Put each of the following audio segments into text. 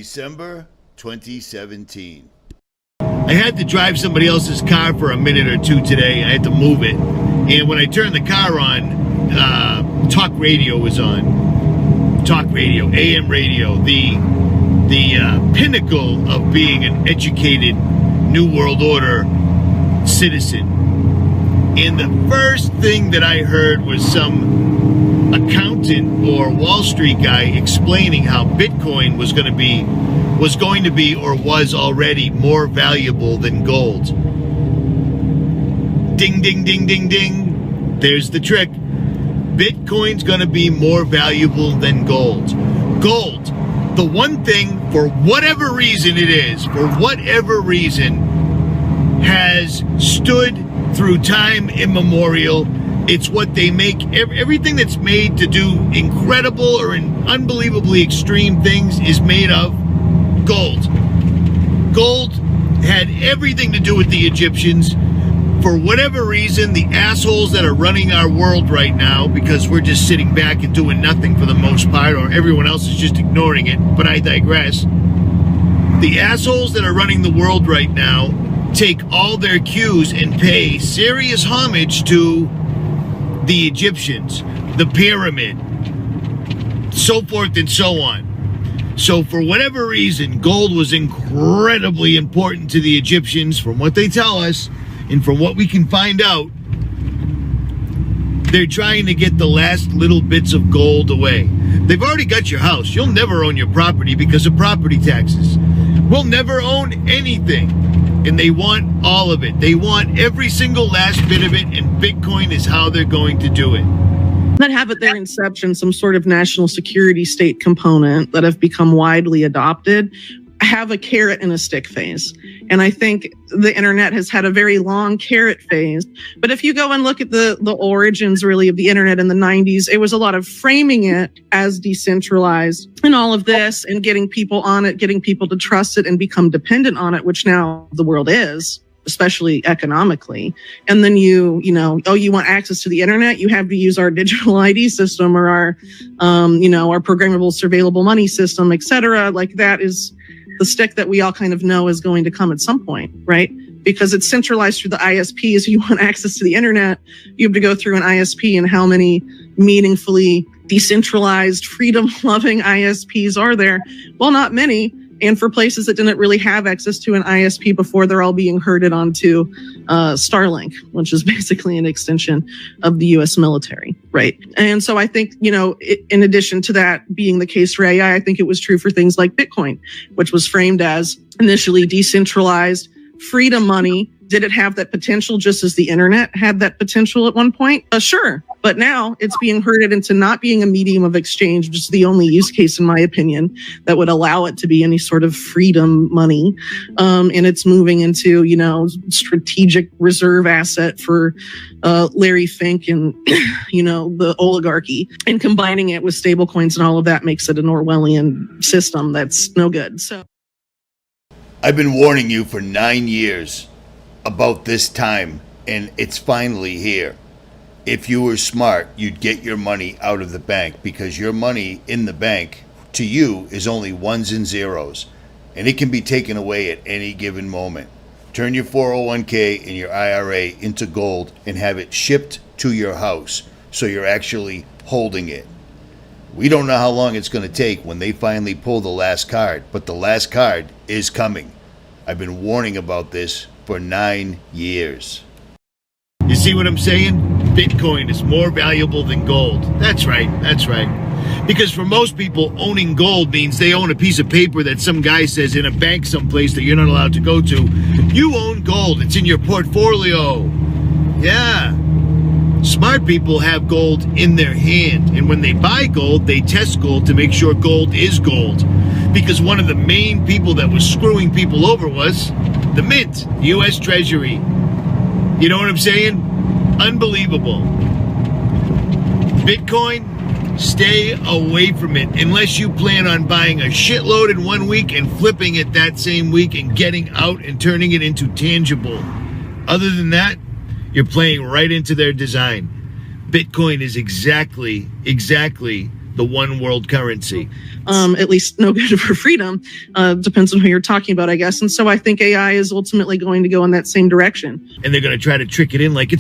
December 2017. I had to drive somebody else's car for a minute or two today. I had to move it. And when I turned the car on, talk radio was on. Talk radio, AM radio, the pinnacle of being an educated New World Order citizen. And the first thing that I heard was some accountant or Wall Street guy explaining how Bitcoin was going to be or was already more valuable than gold. Ding, ding, ding, ding, ding. There's the trick. Bitcoin's going to be more valuable than gold. Gold, the one thing, for whatever reason it is, for whatever reason, has stood through time immemorial. It's what they make. Everything that's made to do incredible or unbelievably extreme things is made of gold. Gold had everything to do with the Egyptians. For whatever reason, the assholes that are running our world right now, because we're just sitting back and doing nothing for the most part, or everyone else is just ignoring it, but I digress. The assholes that are running the world right now take all their cues and pay serious homage to the Egyptians, the pyramid, so forth and so on. So for whatever reason, gold was incredibly important to the Egyptians, from what they tell us, and from what we can find out. They're trying to get the last little bits of gold away. They've already got your house. You'll never own your property because of property taxes. We'll never own anything. And they want all of it. They want every single last bit of it, and Bitcoin is how they're going to do it. That have at their inception some sort of national security state component that have become widely adopted, have a carrot and a stick phase. And I think the internet has had a very long carrot phase. But if you go and look at the origins really of the internet in the 90s, it was a lot of framing it as decentralized and all of this, and getting people on it, getting people to trust it and become dependent on it, which now the world is, especially economically. And then you want access to the internet, you have to use our digital ID system or our programmable surveillable money system, et cetera. Like, that is the stick that we all kind of know is going to come at some point, right? Because it's centralized through the ISPs. You want access to the internet, you have to go through an ISP, and how many meaningfully decentralized, freedom-loving ISPs are there? Well, not many. And for places that didn't really have access to an ISP before, they're all being herded onto Starlink, which is basically an extension of the US military, right? And so I think, in addition to that being the case for AI, I think it was true for things like Bitcoin, which was framed as initially decentralized freedom money. Did it have that potential just as the internet had that potential at one point? Sure. But now it's being herded into not being a medium of exchange, which is the only use case, in my opinion, that would allow it to be any sort of freedom money. And it's moving into, strategic reserve asset for Larry Fink and, the oligarchy. And combining it with stable coins and all of that makes it an Orwellian system that's no good. So I've been warning you for 9 years about this time, and it's finally here. If you were smart, you'd get your money out of the bank, because your money in the bank to you is only ones and zeros, and it can be taken away at any given moment. Turn your 401k and your IRA into gold and have it shipped to your house, so you're actually holding it. We don't know how long it's going to take when they finally pull the last card, but the last card is coming. I've been warning about this for 9 years. You see what I'm saying? Bitcoin is more valuable than gold. That's right. Because for most people, owning gold means they own a piece of paper that some guy says in a bank someplace that you're not allowed to go to. You own gold. It's in your portfolio. Yeah. Smart people have gold in their hand. And when they buy gold, they test gold to make sure gold is gold. Because one of the main people that was screwing people over was the Mint, the U.S. Treasury. You know what I'm saying? Unbelievable. Bitcoin, stay away from it unless you plan on buying a shitload in 1 week and flipping it that same week and getting out and turning it into tangible. Other than that, you're playing right into their design. Bitcoin is exactly the one world currency. At least no good for freedom. Depends on who you're talking about, I guess. And so I think AI is ultimately going to go in that same direction. And they're going to try to trick it in like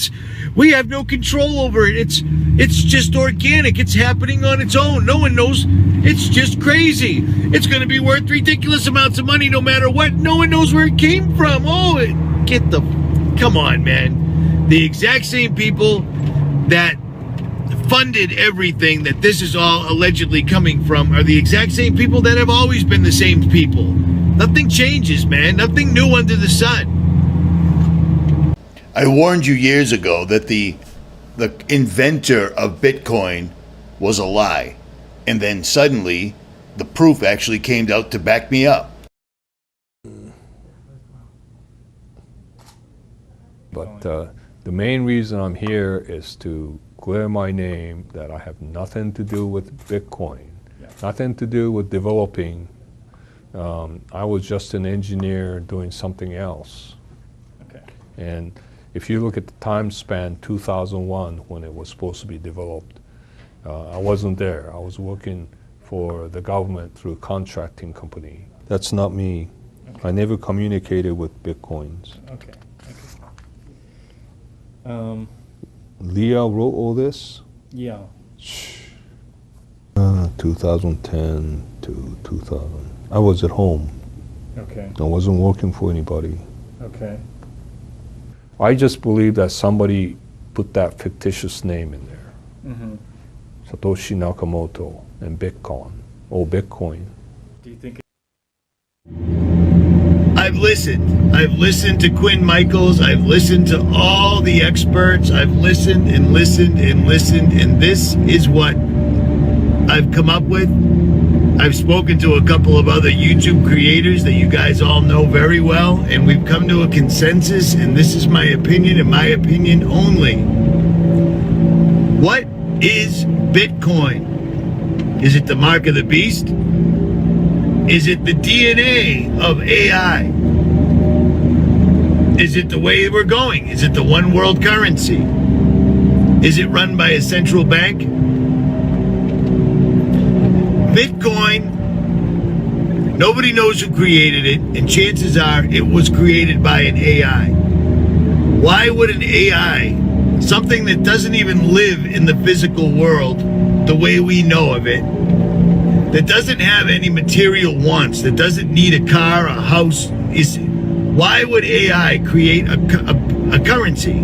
we have no control over it. It's just organic. It's happening on its own. No one knows. It's just crazy. It's going to be worth ridiculous amounts of money no matter what. No one knows where it came from. Come on, man. The exact same people that funded everything that this is all allegedly coming from are the exact same people that have always been the same people. Nothing changes, man. Nothing new under the sun. I warned you years ago that the inventor of Bitcoin was a lie. And then suddenly, the proof actually came out to back me up. But the main reason I'm here is to clear my name that I have nothing to do with Bitcoin, nothing to do with developing. I was just an engineer doing something else. Okay. And if you look at the time span, 2001, when it was supposed to be developed, I wasn't there. I was working for the government through a contracting company. That's not me. Okay. I never communicated with Bitcoins. Okay. Leah wrote all this? Yeah. 2010 to 2000. I was at home. Okay. I wasn't working for anybody. Okay. I just believe that somebody put that fictitious name in there. Mm-hmm. Satoshi Nakamoto and Bitcoin, or Bitcoin. Do you think? I've listened. I've listened to 𝗦𝗵𝗿𝗄𝗧. I've listened to all the experts. I've listened and listened and listened, and this is what I've come up with. I've spoken to a couple of other YouTube creators that you guys all know very well, and we've come to a consensus, and this is my opinion and my opinion only. What is Bitcoin? Is it the mark of the beast? Is it the DNA of AI? Is it the way we're going? Is it the one world currency? Is it run by a central bank? Bitcoin, nobody knows who created it, and chances are it was created by an AI. Why would an AI, something that doesn't even live in the physical world the way we know of it, that doesn't have any material wants, that doesn't need a car, a house, why would AI create a currency?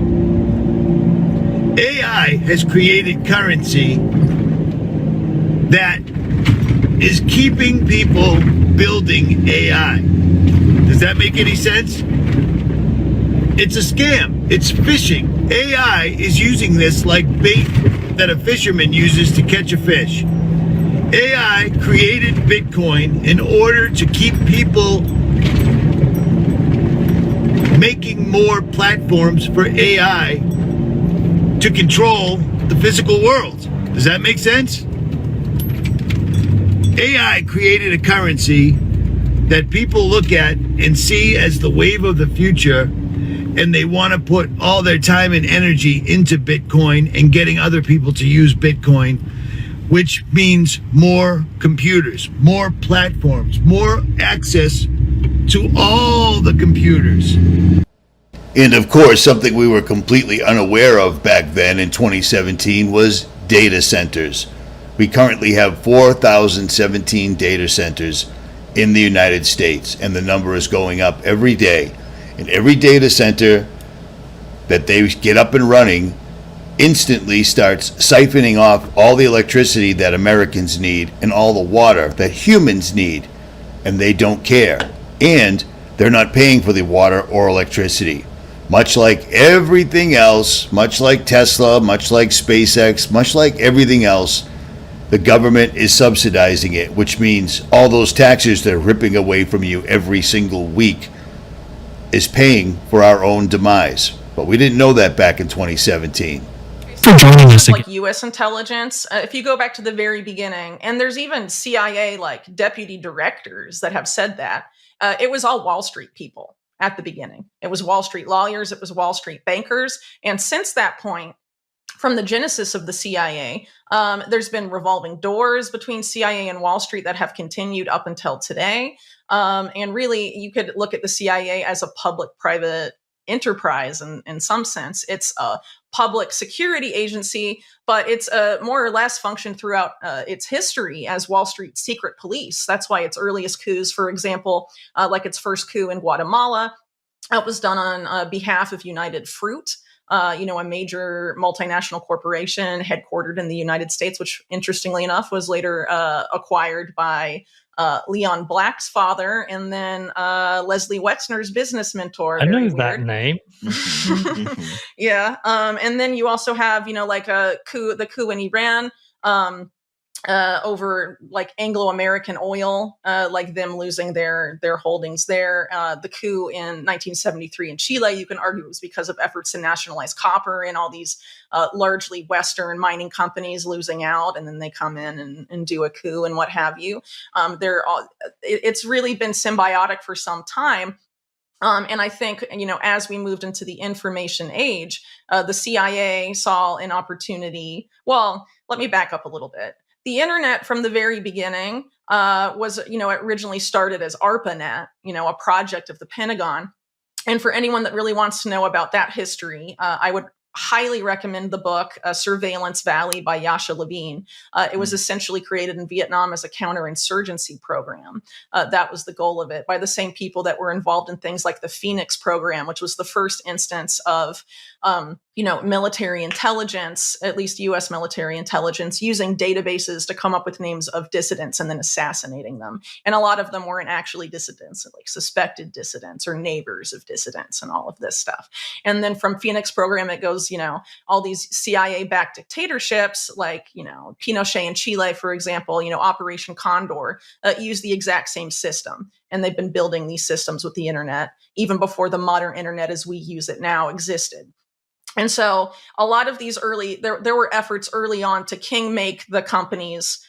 AI has created currency that is keeping people building AI. Does that make any sense? It's a scam. It's phishing. AI is using this like bait that a fisherman uses to catch a fish. AI created Bitcoin in order to keep people making more platforms for AI to control the physical world. Does that make sense? AI created a currency that people look at and see as the wave of the future, and they want to put all their time and energy into Bitcoin and getting other people to use Bitcoin, which means more computers, more platforms, more access to all the computers. And of course, something we were completely unaware of back then in 2017 was data centers. We currently have 4,017 data centers in the United States, and the number is going up every day. And every data center that they get up and running instantly starts siphoning off all the electricity that Americans need and all the water that humans need, and they don't care. And they're not paying for the water or electricity. Much like everything else, much like Tesla, much like SpaceX, much like everything else, the government is subsidizing it, which means all those taxes they're ripping away from you every single week is paying for our own demise. But we didn't know that back in 2017. For joining us like U.S. intelligence, if you go back to the very beginning, and there's even CIA like deputy directors that have said that, it was all Wall Street people at the beginning. It was Wall Street lawyers, it was Wall Street bankers, and since that point, from the genesis of the CIA, there's been revolving doors between CIA and Wall Street that have continued up until today. And really, you could look at the CIA as a public-private enterprise in some sense. It's a public security agency, but it's more or less functioned throughout its history as Wall Street's secret police. That's why its earliest coups, for example, like its first coup in Guatemala, was done on behalf of United Fruit, a major multinational corporation headquartered in the United States, which interestingly enough was later acquired by Leon Black's father, and then Leslie Wexner's business mentor. I Very know that weird. name. Yeah. And then you also have, like the coup in Iran, over like Anglo-American oil, like them losing their holdings there. The coup in 1973 in Chile, you can argue it was because of efforts to nationalize copper and all these largely Western mining companies losing out, and then they come in and do a coup and what have you. It's really been symbiotic for some time. And I think, as we moved into the information age, the CIA saw an opportunity. Well, let me back up a little bit. The internet from the very beginning was, originally started as ARPANET, a project of the Pentagon. And for anyone that really wants to know about that history, I would highly recommend the book Surveillance Valley by Yasha Levine. It was essentially created in Vietnam as a counterinsurgency program. That was the goal of it, by the same people that were involved in things like the Phoenix program, which was the first instance of military intelligence, at least U.S. military intelligence, using databases to come up with names of dissidents and then assassinating them. And a lot of them weren't actually dissidents, like suspected dissidents or neighbors of dissidents and all of this stuff. And then from Phoenix program, it goes, all these CIA-backed dictatorships, like, Pinochet in Chile, for example, Operation Condor, use the exact same system. And they've been building these systems with the internet even before the modern internet as we use it now existed. And so a lot of these there were efforts early on to make the companies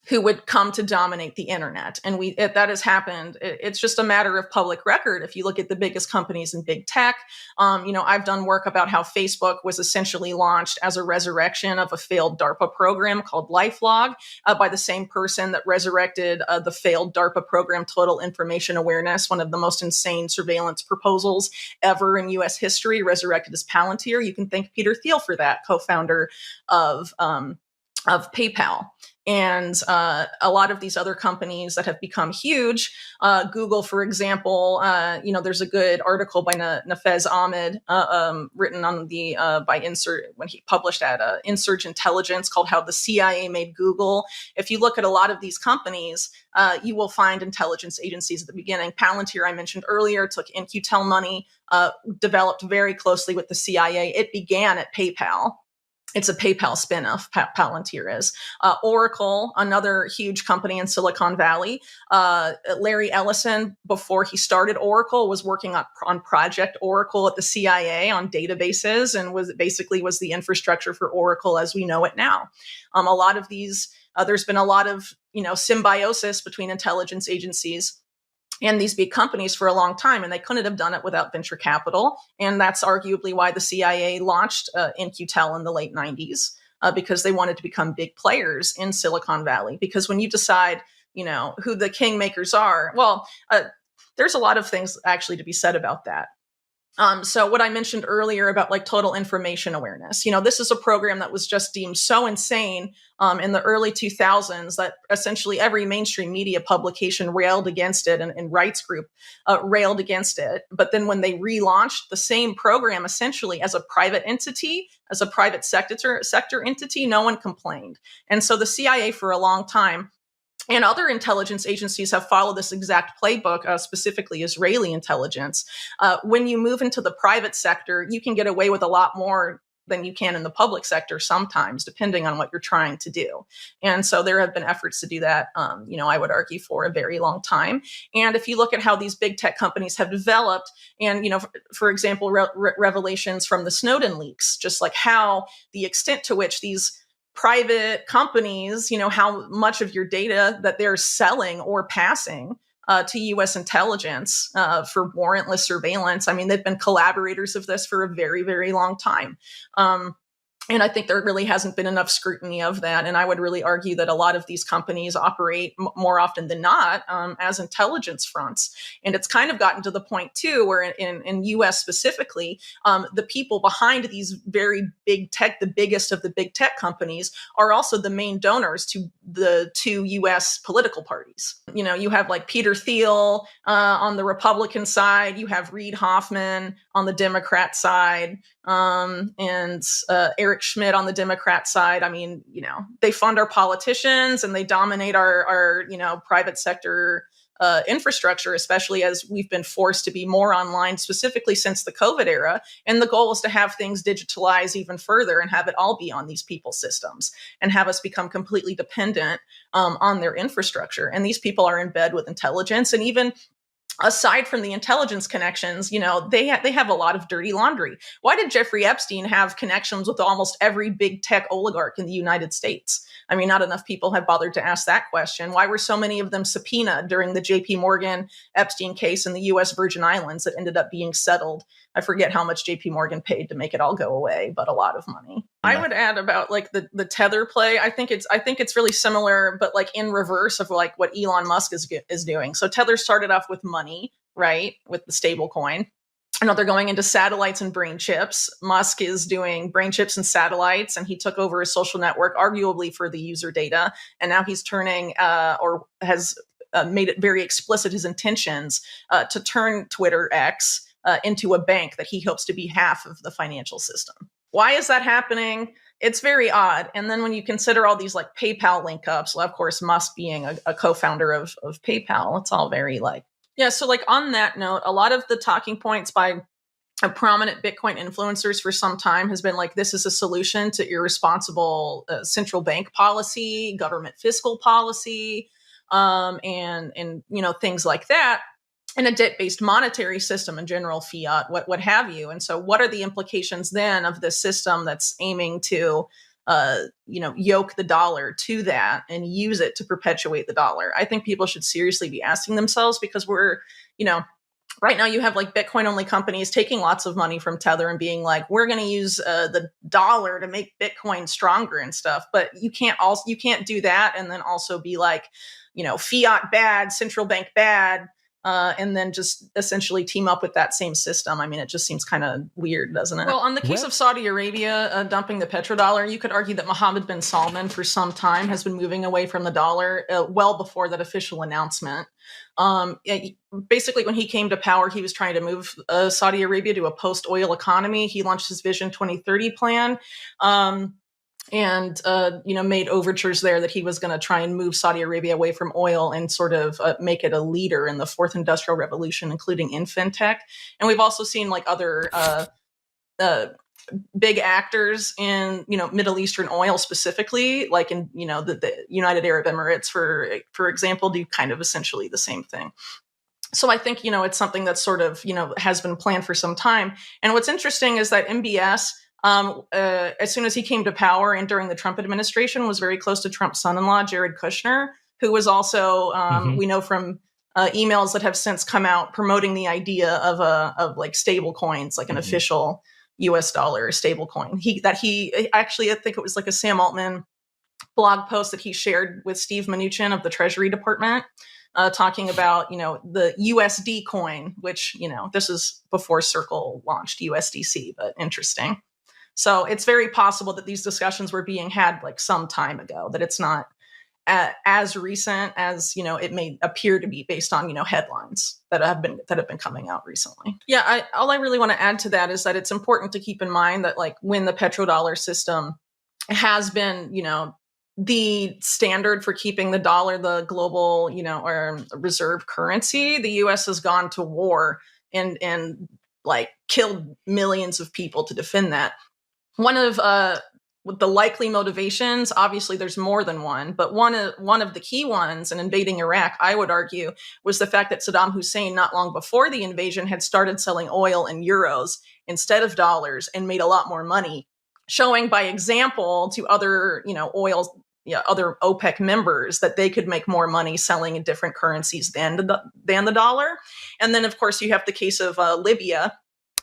who would come to dominate the internet. And that has happened. It's just a matter of public record. If you look at the biggest companies in big tech, I've done work about how Facebook was essentially launched as a resurrection of a failed DARPA program called LifeLog by the same person that resurrected the failed DARPA program, Total Information Awareness, one of the most insane surveillance proposals ever in U.S. history, resurrected as Palantir. You can thank Peter Thiel for that, co-founder of PayPal. And a lot of these other companies that have become huge, Google, for example, there's a good article by 𝗦𝗵𝗿𝗄𝗎 written on when he published at Insurge Intelligence, called How the CIA Made Google. If you look at a lot of these companies, you will find intelligence agencies at the beginning. Palantir, I mentioned earlier, took In-Q-Tel money, developed very closely with the CIA. It began at PayPal. It's a PayPal spinoff, Palantir is. Oracle, another huge company in Silicon Valley. Larry Ellison, before he started Oracle, was working on Project Oracle at the CIA on databases, and was the infrastructure for Oracle as we know it now. A lot of these, there's been a lot of symbiosis between intelligence agencies and these big companies for a long time, and they couldn't have done it without venture capital. And that's arguably why the CIA launched In-Q-Tel in the late 90s, because they wanted to become big players in Silicon Valley. Because when you decide, who the kingmakers are, well, there's a lot of things actually to be said about that. So what I mentioned earlier about like Total Information Awareness, this is a program that was just deemed so insane in the early 2000s that essentially every mainstream media publication railed against it, and rights group railed against it. But then when they relaunched the same program essentially as a private entity, as a private sector entity, no one complained. And so the CIA for a long time, and other intelligence agencies, have followed this exact playbook, specifically Israeli intelligence. When you move into the private sector, you can get away with a lot more than you can in the public sector sometimes, depending on what you're trying to do. And so there have been efforts to do that, I would argue, for a very long time. And if you look at how these big tech companies have developed, and, for example, revelations from the Snowden leaks, just like how the extent to which these private companies, how much of your data that they're selling or passing to U.S. intelligence for warrantless surveillance. I mean, they've been collaborators of this for a very, very long time. And I think there really hasn't been enough scrutiny of that. And I would really argue that a lot of these companies operate more often than not as intelligence fronts. And it's kind of gotten to the point, too, where in US specifically, the people behind these very big tech, the biggest of the big tech companies, are also the main donors to the two US political parties. You know, you have like Peter Thiel on the Republican side, you have Reid Hoffman on the Democrat side, and Eric Schmidt on the Democrat side. I mean, you know, they fund our politicians and they dominate our you know, private sector infrastructure, especially as we've been forced to be more online, specifically since the COVID era. And the goal is to have things digitalize even further and have it all be on these people's systems and have us become completely dependent on their infrastructure. And these people are in bed with intelligence, and even aside from the intelligence connections, you know, they have a lot of dirty laundry. Why did Jeffrey Epstein have connections with almost every big tech oligarch in the United States? I mean, not enough people have bothered to ask that question. Why were so many of them subpoenaed during the JP Morgan Epstein case in the US Virgin Islands that ended up being settled? I forget how much JP Morgan paid to make it all go away, but a lot of money. I would add about like the Tether play. I think it's really similar, but like in reverse of like what Elon Musk is doing. So Tether started off with money, right? With the stable coin. And now they're going into satellites and brain chips. Musk is doing brain chips and satellites, and he took over a social network, arguably for the user data. And now he's turning or has made it very explicit his intentions to turn Twitter X into a bank that he hopes to be half of the financial system. Why is that happening? It's very odd. And then when you consider all these like PayPal link ups, well, of course, Musk being a co-founder of PayPal, it's all very like, yeah. So like on that note, a lot of the talking points by prominent Bitcoin influencers for some time has been like, this is a solution to irresponsible central bank policy, government fiscal policy, and you know, things like that. And a debt-based monetary system in general, fiat, what have you. And so what are the implications then of this system that's aiming to, you know, yoke the dollar to that and use it to perpetuate the dollar? I think people should seriously be asking themselves, because we're, you know, right now you have like Bitcoin only companies taking lots of money from Tether and being like, we're going to use the dollar to make Bitcoin stronger and stuff. But you can't do that and then also be like, you know, fiat bad, central bank bad, and then just essentially team up with that same system. I mean, it just seems kind of weird, doesn't it? Well, on the case of Saudi Arabia dumping the petrodollar, you could argue that 𝗦𝗵𝗿𝗄 for some time has been moving away from the dollar well before that official announcement. Basically, when he came to power, he was trying to move Saudi Arabia to a post-oil economy. He launched his Vision 2030 plan. And you know, made overtures there that he was going to try and move Saudi Arabia away from oil and sort of make it a leader in the fourth industrial revolution, including in fintech. And we've also seen like other big actors in, you know, Middle Eastern oil specifically, like in, you know, the United Arab Emirates, for example, do kind of essentially the same thing. So I think, you know, it's something that sort of, you know, has been planned for some time. And what's interesting is that MBS, as soon as he came to power and during the Trump administration, was very close to Trump's son-in-law, Jared Kushner, who was also, we know from emails that have since come out promoting the idea of like stable coins, like an official US dollar stable coin. He actually, I think it was like a Sam Altman blog post that he shared with Steve Mnuchin of the Treasury Department, talking about, you know, the USD coin, which, you know, this is before Circle launched USDC, but interesting. So it's very possible that these discussions were being had like some time ago, that it's not as recent as, you know, it may appear to be based on, you know, headlines that have been coming out recently. Yeah, all I really want to add to that is that it's important to keep in mind that like when the petrodollar system has been, you know, the standard for keeping the dollar the global, you know, or reserve currency, the US has gone to war and like killed millions of people to defend that. One of the likely motivations, obviously there's more than one, but one of the key ones in invading Iraq, I would argue, was the fact that Saddam Hussein, not long before the invasion, had started selling oil in euros instead of dollars and made a lot more money, showing by example to other, you know, other OPEC members that they could make more money selling in different currencies than the dollar. And then, of course, you have the case of Libya,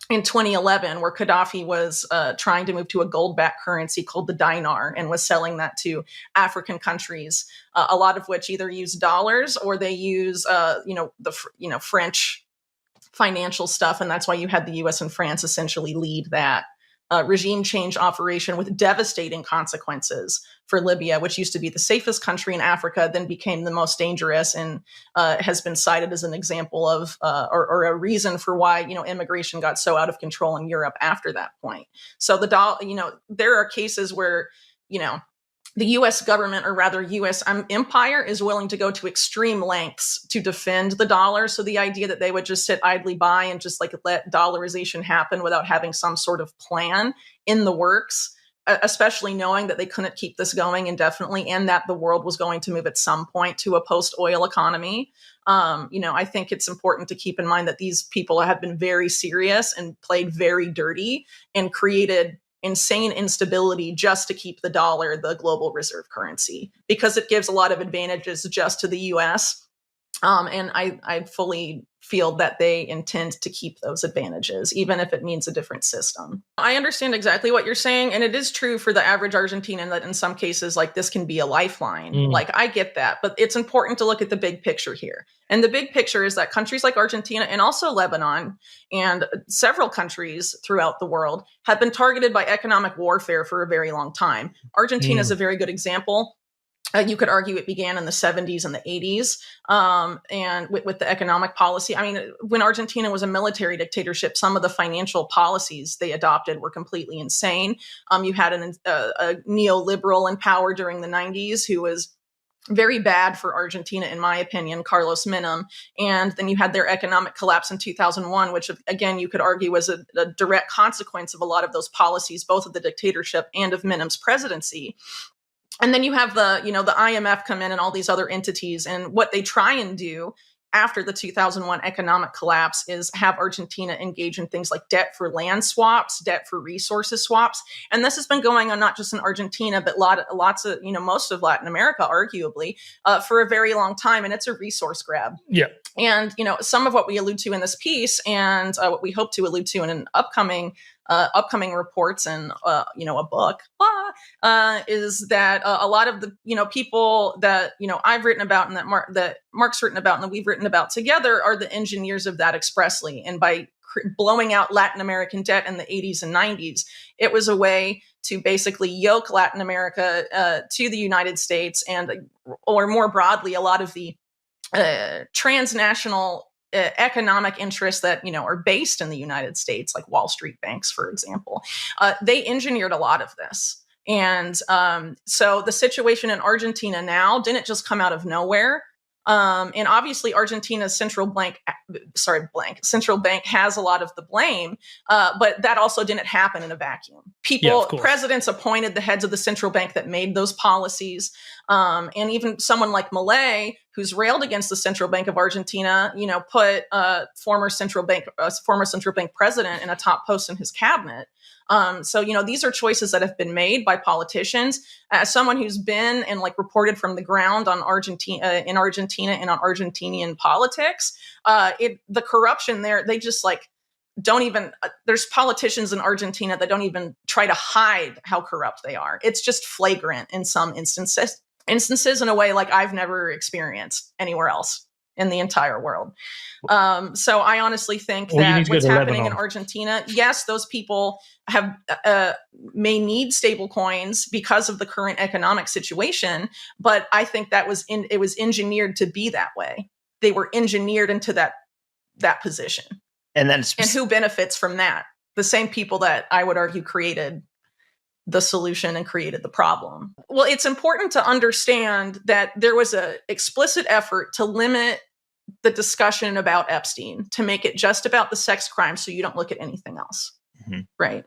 in 2011, where Gaddafi was trying to move to a gold-backed currency called the dinar and was selling that to African countries, a lot of which either use dollars or they use, French financial stuff. And that's why you had the US and France essentially lead that regime change operation with devastating consequences for Libya, which used to be the safest country in Africa, then became the most dangerous, and has been cited as an example of or a reason for why immigration got so out of control in Europe after that point. So there are cases where the U.S. government, or rather U.S. empire, is willing to go to extreme lengths to defend the dollar. So the idea that they would just sit idly by and just let dollarization happen without having some sort of plan in the works, especially knowing that they couldn't keep this going indefinitely and that the world was going to move at some point to a post-oil economy. I think it's important to keep in mind that these people have been very serious and played very dirty and created insane instability just to keep the dollar the global reserve currency, because it gives a lot of advantages just to the US. And I fully feel that they intend to keep those advantages, even if it means a different system. I understand exactly what you're saying. And it is true for the average Argentinian that in some cases, this can be a lifeline. I get that. But it's important to look at the big picture here. And the big picture is that countries like Argentina and also Lebanon and several countries throughout the world have been targeted by economic warfare for a very long time. Argentina is a very good example. You could argue it began in the 70s and the 80s, and with the economic policy. I mean, when Argentina was a military dictatorship, some of the financial policies they adopted were completely insane. You had a neoliberal in power during the 90s who was very bad for Argentina, in my opinion, Carlos Menem. And then you had their economic collapse in 2001, which, again, you could argue was a direct consequence of a lot of those policies, both of the dictatorship and of Menem's presidency. And then you have the IMF come in and all these other entities. And what they try and do after the 2001 economic collapse is have Argentina engage in things like debt for land swaps, debt for resources swaps. And this has been going on not just in Argentina, but lots of, most of Latin America, arguably, for a very long time. And it's a resource grab. Yeah. And, some of what we allude to in this piece and what we hope to allude to in an upcoming reports and, a book, is that a lot of the, people that, I've written about and that Mark's written about and that we've written about together are the engineers of that expressly. And by blowing out Latin American debt in the 80s and 90s, it was a way to basically yoke Latin America to the United States and, or more broadly, a lot of the transnational economic interests that are based in the United States, like Wall Street banks, for example. They engineered a lot of this, and so the situation in Argentina now didn't just come out of nowhere. And obviously, Argentina's central bank has a lot of the blame, but that also didn't happen in a vacuum. Presidents appointed the heads of the central bank that made those policies, and even someone like Milei, who's railed against the Central Bank of Argentina, put former central bank president in a top post in his cabinet. So, these are choices that have been made by politicians. As someone who's been and reported from the ground on Argentina and on Argentinian politics, the corruption there, they just don't even, there's politicians in Argentina that don't even try to hide how corrupt they are. It's just flagrant in some instances in a way I've never experienced anywhere else in the entire world. So I honestly think that what's happening in Argentina, yes, those people have may need stable coins because of the current economic situation, but I think that it was engineered to be that way. They were engineered into that position. And who benefits from that? The same people that I would argue created the solution and created the problem. Well, it's important to understand that there was an explicit effort to limit the discussion about Epstein, to make it just about the sex crime so you don't look at anything else. Mm-hmm. Right.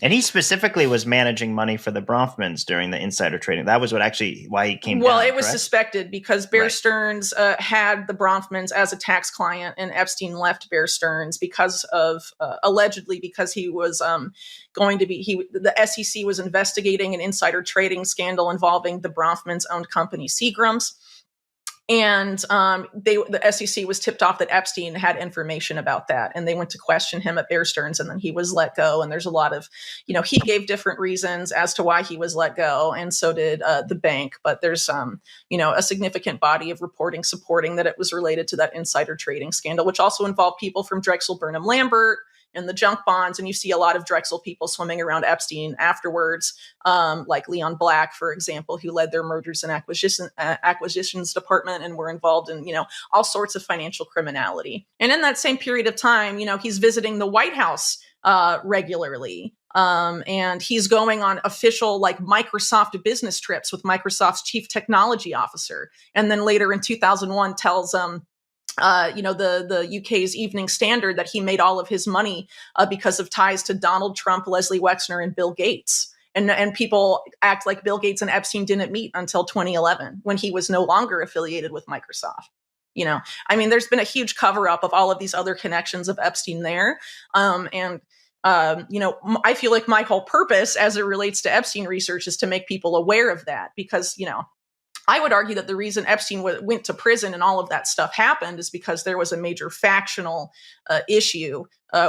And he specifically was managing money for the Bronfmans during the insider trading. That was why he came down. Well, it was suspected because Bear Stearns had the Bronfmans as a tax client, and Epstein left Bear Stearns because of, allegedly, because he was the SEC was investigating an insider trading scandal involving the Bronfmans' owned company Seagram's. And the SEC was tipped off that Epstein had information about that, and they went to question him at Bear Stearns, and then he was let go. And there's a lot of, he gave different reasons as to why he was let go, and so did the bank. But there's, a significant body of reporting supporting that it was related to that insider trading scandal, which also involved people from Drexel Burnham Lambert and the junk bonds. And you see a lot of Drexel people swimming around Epstein afterwards, like Leon Black, for example, who led their mergers and acquisitions department and were involved in, all sorts of financial criminality. And in that same period of time, he's visiting the White House regularly. And he's going on official like Microsoft business trips with Microsoft's chief technology officer. And then later in 2001 tells the UK's Evening Standard that he made all of his money because of ties to Donald Trump, Leslie Wexner, and Bill Gates. And people act like Bill Gates and Epstein didn't meet until 2011 when he was no longer affiliated with Microsoft. There's been a huge cover up of all of these other connections of Epstein there. I feel like my whole purpose as it relates to Epstein research is to make people aware of that, because, I would argue that the reason Epstein went to prison and all of that stuff happened is because there was a major factional issue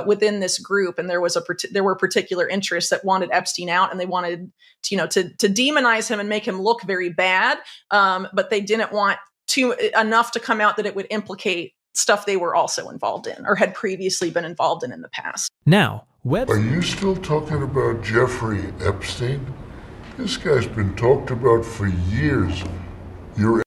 within this group, and there were particular interests that wanted Epstein out, and they wanted to demonize him and make him look very bad, but they didn't want enough to come out that it would implicate stuff they were also involved in or had previously been involved in the past. Now, Are you still talking about Jeffrey Epstein? This guy's been talked about for years. You're